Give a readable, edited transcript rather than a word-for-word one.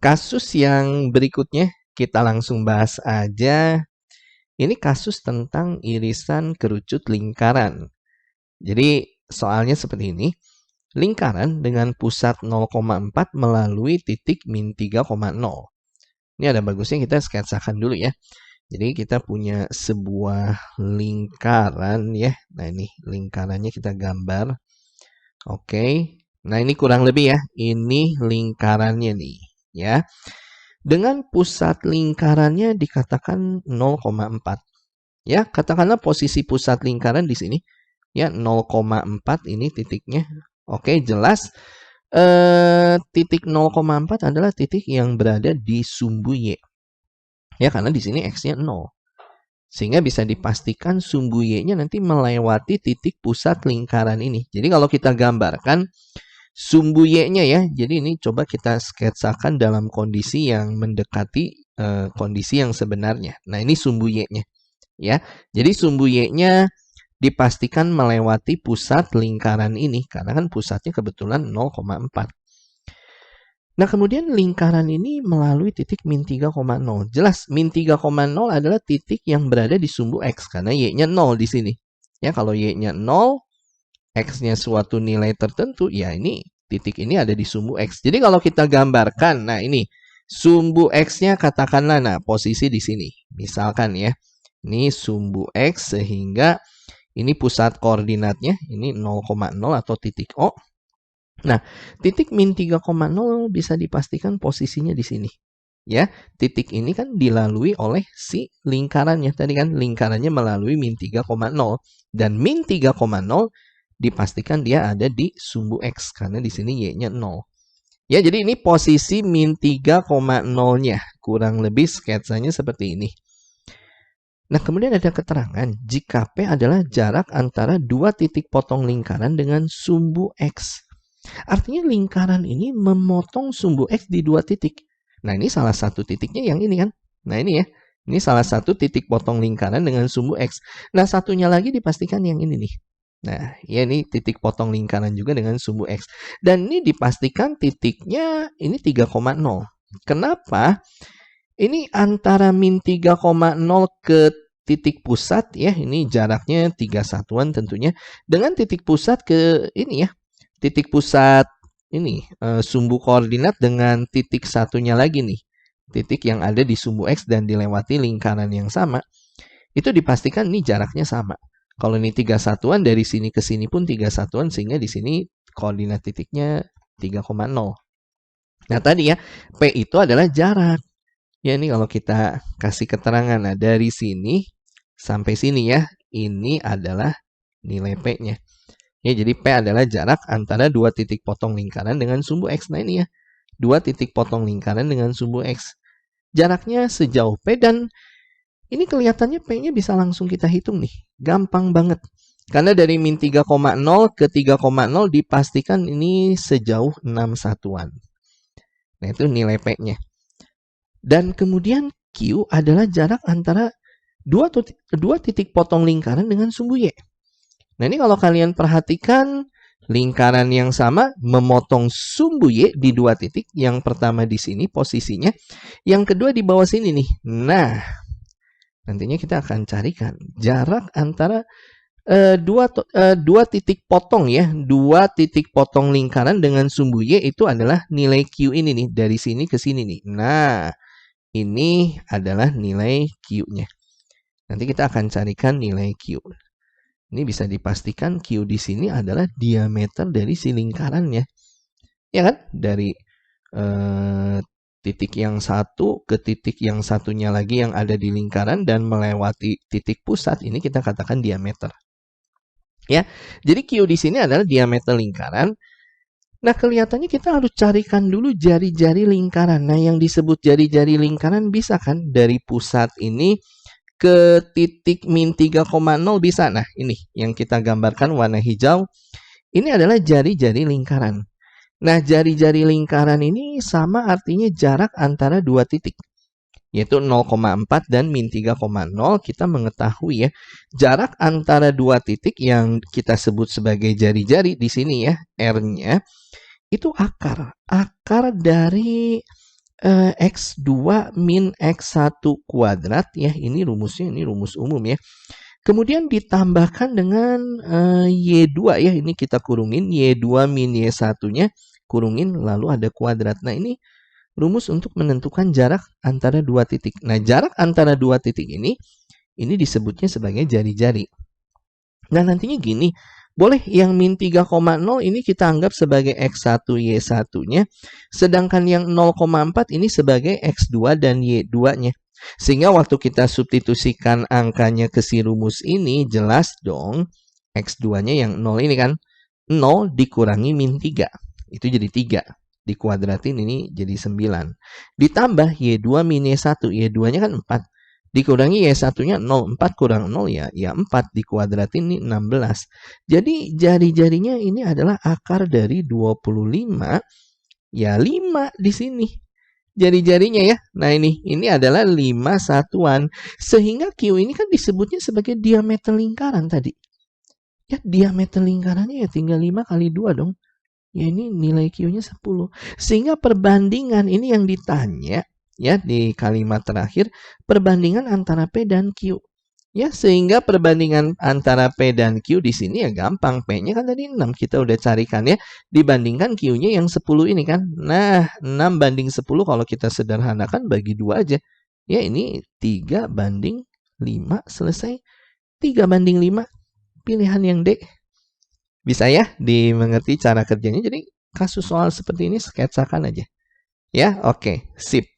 Kasus yang berikutnya kita langsung bahas aja. Ini kasus tentang irisan kerucut lingkaran. Jadi soalnya seperti ini. Lingkaran dengan pusat 0,4 melalui titik min 3,0. Ini ada bagusnya kita sketsakan dulu ya. Jadi kita punya sebuah lingkaran ya. Nah ini lingkarannya kita gambar. Oke. Nah ini kurang lebih ya. Ini lingkarannya nih ya. Dengan pusat lingkarannya dikatakan 0,4. Ya, katakanlah posisi pusat lingkaran di sini. Ya, 0,4 ini titiknya. Oke, jelas. Titik 0,4 adalah titik yang berada di sumbu Y. Ya, karena di sini X-nya 0. Sehingga bisa dipastikan sumbu Y-nya nanti melewati titik pusat lingkaran ini. Jadi kalau kita gambarkan sumbu Y-nya ya, jadi ini coba kita sketsakan dalam kondisi yang mendekati kondisi yang sebenarnya. Nah, ini sumbu Y-nya. Ya, jadi sumbu Y-nya dipastikan melewati pusat lingkaran ini, karena kan pusatnya kebetulan 0,4. Nah, kemudian lingkaran ini melalui titik min 3,0. Jelas, min 3,0 adalah titik yang berada di sumbu X, karena Y-nya 0 di sini. Ya, kalau Y-nya 0, X-nya suatu nilai tertentu, ya ini titik ini ada di sumbu X. Jadi kalau kita gambarkan, nah ini sumbu X-nya katakanlah, nah posisi di sini. Misalkan ya, ini sumbu X sehingga ini pusat koordinatnya, ini 0,0 atau titik O. Nah, titik min 3,0 bisa dipastikan posisinya di sini. Ya, titik ini kan dilalui oleh si lingkarannya. Tadi kan lingkarannya melalui min 3,0. Dan min 3,0 dipastikan dia ada di sumbu X karena di sini Y-nya 0. Ya, jadi ini posisi min 3,0-nya. Kurang lebih sketsanya seperti ini. Nah, kemudian ada keterangan jika P adalah jarak antara dua titik potong lingkaran dengan sumbu X. Artinya lingkaran ini memotong sumbu X di dua titik. Nah, ini salah satu titiknya yang ini kan. Nah, ini ya. Ini salah satu titik potong lingkaran dengan sumbu X. Nah, satunya lagi dipastikan yang ini nih. Nah, ya ini titik potong lingkaran juga dengan sumbu X. Dan ini dipastikan titiknya ini 3,0. Kenapa? Ini antara min 3,0 ke titik pusat ya, ini jaraknya 3 satuan tentunya. Dengan titik pusat ke ini ya, titik pusat ini sumbu koordinat dengan titik satunya lagi nih. Titik yang ada di sumbu X dan dilewati lingkaran yang sama. Itu dipastikan ini jaraknya sama. Kalau ini 3 satuan, dari sini ke sini pun 3 satuan, sehingga di sini koordinat titiknya 3,0. Nah, tadi ya, P itu adalah jarak. Ya, ini kalau kita kasih keterangan, nah dari sini sampai sini ya, ini adalah nilai P-nya. Ya, jadi P adalah jarak antara dua titik potong lingkaran dengan sumbu X. Nah, ini ya, dua titik potong lingkaran dengan sumbu X. Jaraknya sejauh P dan ini kelihatannya P-nya bisa langsung kita hitung nih. Gampang banget. Karena dari min 3,0 ke 3,0 dipastikan ini sejauh 6 satuan. Nah, itu nilai P-nya. Dan kemudian Q adalah jarak antara dua titik potong lingkaran dengan sumbu Y. Nah, ini kalau kalian perhatikan, lingkaran yang sama memotong sumbu Y di dua titik. Yang pertama di sini posisinya, yang kedua di bawah sini nih. Nah, nantinya kita akan carikan jarak antara dua titik potong ya, dua titik potong lingkaran dengan sumbu Y itu adalah nilai Q ini nih, dari sini ke sini nih. Nah, ini adalah nilai Q-nya. Nanti kita akan carikan nilai Q. Ini bisa dipastikan Q di sini adalah diameter dari si lingkarannya. Ya kan? Dari titik yang satu ke titik yang satunya lagi yang ada di lingkaran dan melewati titik pusat, ini kita katakan diameter. Ya, jadi Q di sini adalah diameter lingkaran. Nah, kelihatannya kita harus carikan dulu jari-jari lingkaran. Nah, yang disebut jari-jari lingkaran bisa kan dari pusat ini ke titik min 3,0 bisa. Nah, ini yang kita gambarkan warna hijau. Ini adalah jari-jari lingkaran. Nah, jari-jari lingkaran ini sama artinya jarak antara dua titik, yaitu 0,4 dan min 3,0. Kita mengetahui ya, jarak antara dua titik yang kita sebut sebagai jari-jari di sini ya, R-nya, itu akar dari X2 min X1 kuadrat ya, ini rumusnya, ini rumus umum ya. Kemudian ditambahkan dengan Y2 ya, ini kita kurungin, Y2 min Y1-nya, kurungin, lalu ada kuadrat. Nah, ini rumus untuk menentukan jarak antara dua titik. Nah, jarak antara dua titik ini disebutnya sebagai jari-jari. Nah, nantinya gini, boleh yang min 3,0 ini kita anggap sebagai X1 Y1-nya, sedangkan yang 0,4 ini sebagai X2 dan Y2-nya. Sehingga waktu kita substitusikan angkanya ke si rumus ini, jelas dong X2-nya yang 0 ini kan, 0 dikurangi min 3, itu jadi 3. Dikuadratin ini jadi 9. Ditambah Y2 min Y1, Y2-nya kan 4. Dikurangi Y1-nya 0, 4 kurang 0 ya 4, dikuadratin ini 16. Jadi jari-jarinya ini adalah akar dari 25, ya 5 di sini. Jari-jarinya ya. Nah ini adalah 5 satuan. Sehingga Q ini kan disebutnya sebagai diameter lingkaran tadi. Ya diameter lingkarannya ya tinggal 5 kali 2 dong. Ya ini nilai Q-nya 10. Sehingga perbandingan ini yang ditanya ya di kalimat terakhir, perbandingan antara P dan Q. Ya, sehingga perbandingan antara P dan Q di sini ya gampang. P-nya kan tadi 6, kita udah carikan ya. Dibandingkan Q-nya yang 10 ini kan. Nah, 6 banding 10 kalau kita sederhanakan bagi 2 aja. Ya, ini 3 banding 5, selesai. 3 banding 5, pilihan yang D. Bisa ya dimengerti cara kerjanya. Jadi, kasus soal seperti ini sketsakan aja. Ya, oke, sip.